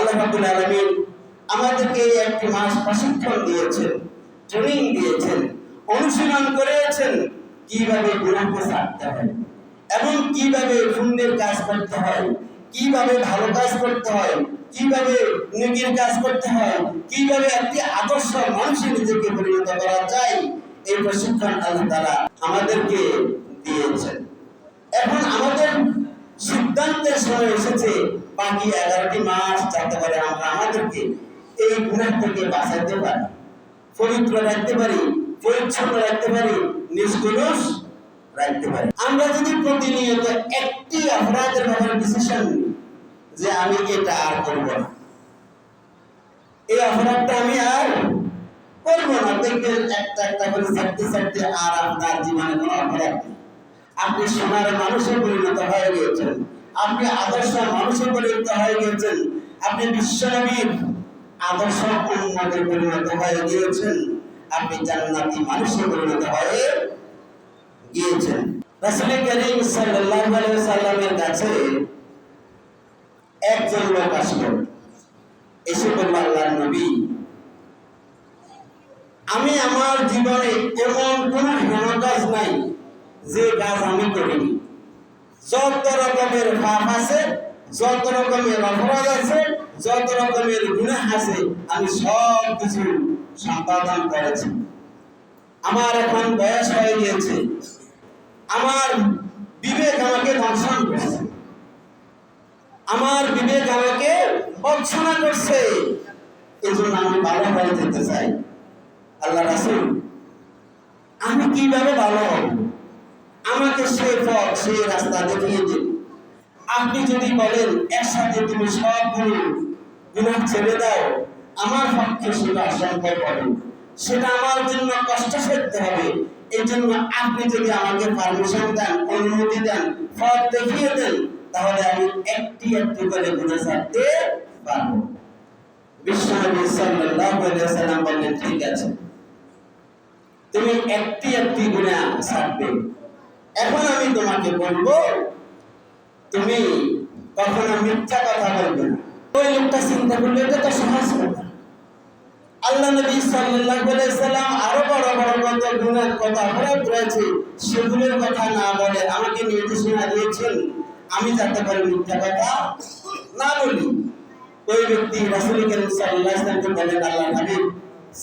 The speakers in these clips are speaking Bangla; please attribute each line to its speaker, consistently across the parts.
Speaker 1: আল্লাহ রাব্বুল আলামিন আমাদেরকে একটি মাস প্রশিক্ষণ দিয়েছেন, ট্রেনিং দিয়েছেন, অনুশীলন করেছেন কিভাবে গুনাহকে ছাড়তে হয় এবং কিভাবে পুণ্যের কাজ করতে হয়, কিভাবে ভালো কাজ করতে হয়, কিভাবে নেকির কাজ করতে হয়, কিভাবে একটি আদর্শ মানুষে নিজেকে পরিণত করা যায়। এই প্রশিক্ষণ আল্লাহ তাআলা আমাদেরকে দিয়েছেন। এখন আমাদের সিদ্ধান্তের সময় এসেছে বাকি 11টি মাস যাতে করে আমরা আমাদেরকে এই গুনাহ থেকে বাঁচাতে পারি, পবিত্র রাখতে পারি, পরিচ্ছন্ন রাখতে পারি, নিষ্কলুষ রাখতে পারি। আমরা যদি প্রতিনিয়ত একটি অপরাধের ব্যাপারে ডিসিশন নিই যে আমি এটা আর করব না, এই অপরাধটা আমি আর করব না, দেখবেন একটা একটা করে ছাড়তে ছাড়তে আর আপনার জীবনে কোনো অপরাধ নেই। আপনি সোনার মানুষে পরিণত হয়ে গিয়েছেন, আপনি আদর্শ মানুষে পরিণত হয়ে গিয়েছেন, আপনি বিশ্বনবীর আদর্শ উম্মতে পরিণত হয়ে গিয়েছেন, আপনি জান্নাতি মানুষে পরিণত হয়ে গিয়েছেন। রাসূল করিম সাল্লাল্লাহু আলাইহি ওয়াসাল্লামের কাছে একজন লোক আসলো, এসে বলল, আল্লাহর নবী, আমি আমার জীবনে এমন কোন হেন কাজ নাই যে কাজ আমি করিনি। যত রকমের পাপ আছে, যত রকমের অপরাধ আছে, যত রকমের গুনাহ আছে, আমি সব কিছু সম্পাদন করেছি। আমার এখন বয়স হয়ে গিয়েছে, আমার বিবেক আমাকে দংশন করছে, আমার বিবেক আমাকে বঞ্চনা করছে, এজন্য আমি ভালো হয়ে যেতে চাই। আল্লাহ রাসূল, আমি কিভাবে ভালো হব? আমাকে সেই পথ, সেই রাস্তা দেখিয়ে দিন। আপনি যদি বলেন একসাথে তুমি সবগুলো গুনাহ ছেড়ে দাও, আমার পক্ষে সেটা অসম্ভব হবে, সেটা আমার জন্য কষ্টসাধ্য হবে। এই জন্য আপনি যদি আমাকে পারমিশন দেন, অনুমতি দেন, পথ দেখিয়ে দেন, তাহলে আমি একটি একটি করে গুনাহ ছাড়তে পারবো। বিশ্বনবী সাল্লাল্লাহু আলাইহি ওয়াসাল্লাম বললেন, ঠিক আছে, তুমি একটি একটি গুনাহ ছাড়বে। এখন আমি তোমাকে বলবো, তুমি কখনো মিথ্যা কথা বলবে না। ওই লোকটা চিন্তা করলে এটা তো সহজ কথা। আল্লাহ নবী সাল্লাল্লাহু আলাইহি ওয়াসাল্লাম আরো বড় বড় কত গুনাহ, কত অপরাধ রয়েছে, সেগুলোর কথা না বলে আমাকে নির্দেশনা দিয়েছেন আমি যাতে করে মিথ্যা কথা না বলি। ওই ব্যক্তি রাসূল করিম সাল্লাল্লাহু আলাইহি ওয়াসাল্লামকে বলেন, আল্লাহ নবী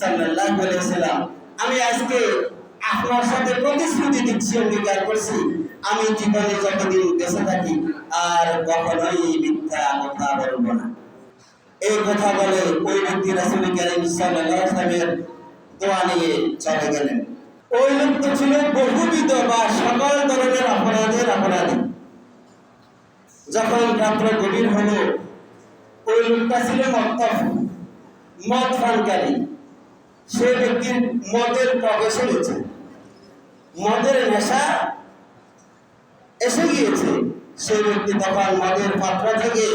Speaker 1: সাল্লাল্লাহু আলাইহি ওয়াসাল্লাম, আমি আজকে আপনার সাথে প্রতিশ্রুতি দিচ্ছি, অঙ্গীকার করছি, আমি জীবনে যতদিন বেঁচে থাকি আর কখনোই মিথ্যা কথা বলবো না। এই কথা বলে ওই ব্যক্তি রাসূল করিম সাল্লাল্লাহু আলাইহি ওয়াসাল্লামের দোয়া নিয়ে চলে গেলেন। ওই লোক তো ছিল বহুবিধ বা সকল ধরনের অপরাধের অপরাধী। যখন রাত্র গভীর হলো, ওই লোকটা ছিল মদ পানকারী। সে ব্যক্তির মদের প্রবেশ হয়েছে, মদের নেশা এসে গিয়েছে। সেই ব্যক্তি তখন মদের পাত্র থেকে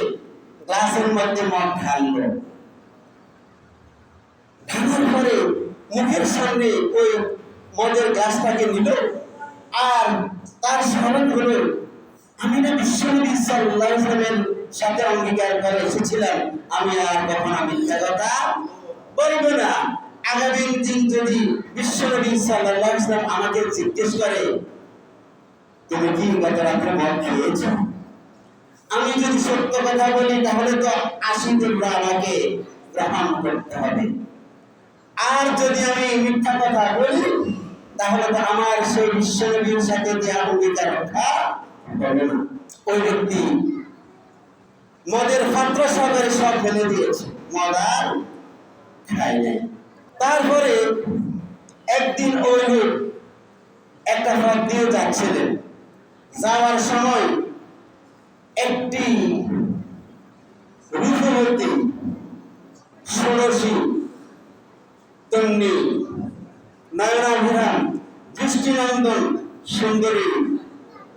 Speaker 1: গ্লাসের মধ্যে মদ ঢাললো। ঢালার পরে মুখের সামনে ওই মদের গ্লাসটাকে নিল, আর তার স্মরণ হলো, আমি না বিশ্বনবী সাল্লাল্লাহু আলাইহি ওয়াসাল্লামের সাথে অঙ্গীকার করে এসেছিলাম আমি আর কখনো মিথ্যা কথা বলবো না। আগামী দিন যদি বিশ্বনবী সাল্লাল্লাহু আলাইহি ওয়াসাল্লাম আমাকে জিজ্ঞেস করে, তুমি কি গত রাত্রে মদ খেয়েছো, আমি যদি সত্য কথা বলি তাহলে তো 80 টুকরা আমাকে গ্রহণ করতে হবে, আর যদি আমি মিথ্যা কথা বলি তাহলে তো আমার সেই বিশ্বনবীর সাথে দেয়া অঙ্গীকার রক্ষা হবে না। ওই ব্যক্তি মদের পাত্র সহকারে সব ফেলে দিয়েছে, মদ আর খায় নাই। তারপরে একদিন ওই লোক একটা পথ দিয়ে যাচ্ছিলেন, যাওয়ার সময় একটি রূপবতী, ষোড়শী, তন্নি, নয়নাভিরাম, দৃষ্টিনন্দন সুন্দরী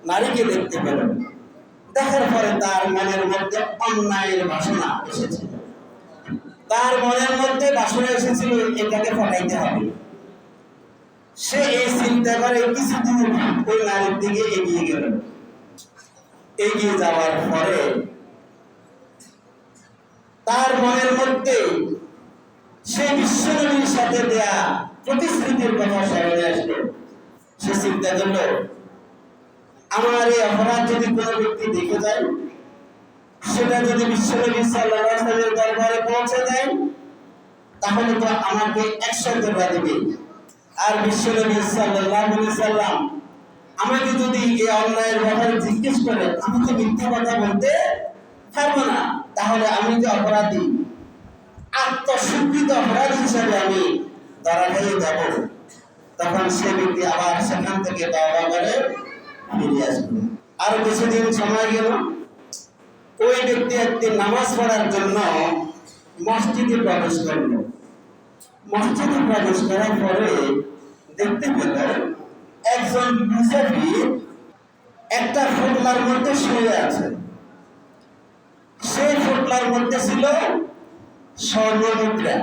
Speaker 1: নারীকে দেখতে পেলেন। দেখার পরে তার মনের মধ্যে অন্যায়ের বাসনা এসেছে, তার মনের মধ্যে বাসনা এসেছিল এটাকে ফটাইতে হবে। সে এই চিন্তা করে কিছু দূর ওই নারীর দিকে এগিয়ে গেল। এগিয়ে যাওয়ার পরে তার মনের মধ্যে সেই বিশ্বনবীর সাথে দেয়া প্রতিশ্রুতির কথা স্মরণে আসলো। সে চিন্তা করলো, আমার এই অপরাধ যদি কোনো ব্যক্তি দেখে যায়, সেটা যদি বিশ্বনবী সাল্লাল্লাহু আলাইহি ওয়াসাল্লামের দরবারে পৌঁছে যায়, তাহলে তো আমাকে 100 টাকা দিবে। আর বিশ্বনবী সাল্লাল্লাহু আলাইহি ওয়াসাল্লাম আমাকে যদি এই অন্যায়ের ব্যাপারে জিজ্ঞেস করে, আমি তো মিথ্যা কথা বলতে পারবো না, তাহলে আমি যে অপরাধী, আত্মস্বীকৃত অপরাধী হিসাবে আমি ধরা খেয়ে যাব। তখন সে ব্যক্তি আবার সেখান থেকে তওবা করে ফিরে আসবে। আর কিছুদিন সময় গেল, ওই ব্যক্তি একদিন নামাজ পড়ার জন্য মসজিদে প্রবেশ করল। মসজিদে প্রবেশ করার পরে দেখতে পেল একজন মুসাফির একটা ফোটলার মধ্যে শুয়ে আছে। সেই ফোটলার মধ্যে ছিল স্বর্ণমুদ্রা।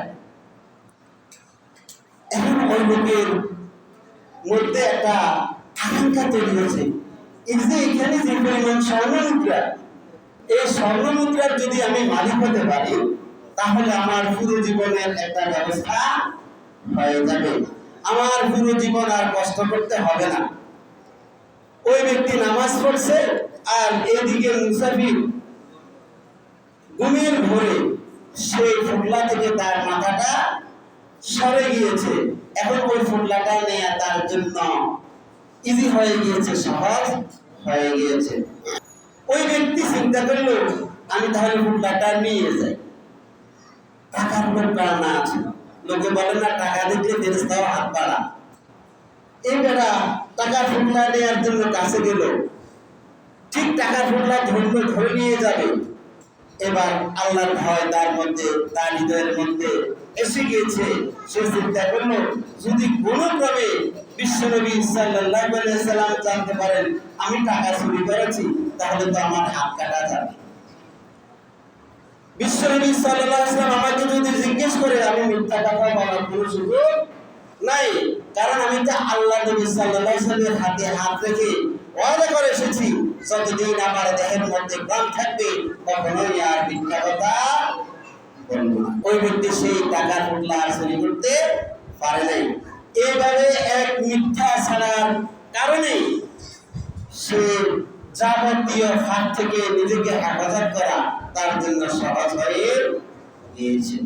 Speaker 1: এখন ওই লোকের মধ্যে একটা আকাঙ্ক্ষা তৈরি হয়েছে, এই যে এখানে যে পরিমাণ স্বর্ণমুদ্রা, এই স্বর্ণমুদ্রার যদি আমি মালিক হতে পারি, তাহলে আমার পুরো জীবনের একটা ব্যবস্থা হয়ে যাবে, আমার পুরো জীবন আর কষ্ট করতে হবে না। ওই ব্যক্তি নামাজ পড়ছে, আর এদিকে মুসাফির ঘুমের ঘোরে সেই ফুটলা থেকে তার মাথাটা সরে গিয়েছে। এখন ওই ফুটলাটা নেয়া তার জন্য ইজি হয়ে গিয়েছে, সহজ হয়ে গিয়েছে। ওই ব্যক্তি চিন্তা করলো, আমি তাহলে ফুটলাটা নিয়ে যাই। টাকার দরকার না আছে, লোকে বলে না টাকা দিলে ফেরেশতাও হাত বাড়া। এই বেটা টাকার ফুটলা নেওয়ার জন্য কাছে গেল, ঠিক টাকার ফুটলা ধরে নিয়ে যাবে। এবার আল্লাহর ভয় তার মধ্যে, তার হৃদয়ের মধ্যে এসে গিয়েছে। সে চিন্তা করলো, যদি কোনো ক্রমে বিশ্বনবী সাল্লাল্লাহু আলাইহি ওয়াসাল্লাম জানতে পারেন আমি টাকা চুরি করেছি, তাহলে তো আমার হাত কাটা যাবে। বিশ্বনবী সাল্লাল্লাহু আলাইহি ওয়াসাল্লাম আমাকে যদি জিজ্ঞেস করে, আমি মিথ্যা কথা বলার কোনো সুযোগ নাই, কারণ আমি তো আল্লাহ নবী সাল্লাল্লাহু আলাইহি ওয়াসাল্লামের হাতে হাত রেখে ওয়াদা করে এসেছি, যতদিন আমার দেহের মধ্যে প্রাণ থাকবে কখনোই আর মিথ্যা কথা বলবো না। ওই ব্যক্তি সেই টাকার ফুটলা আর চুরি করতে পারে নাই। এইভাবে এক মিথ্যা ছাড়ার কারণে সে যাবতীয় ফাঁদ থেকে নিজেকে হেফাজত করা তার জন্য সহজ হয়ে গিয়েছে।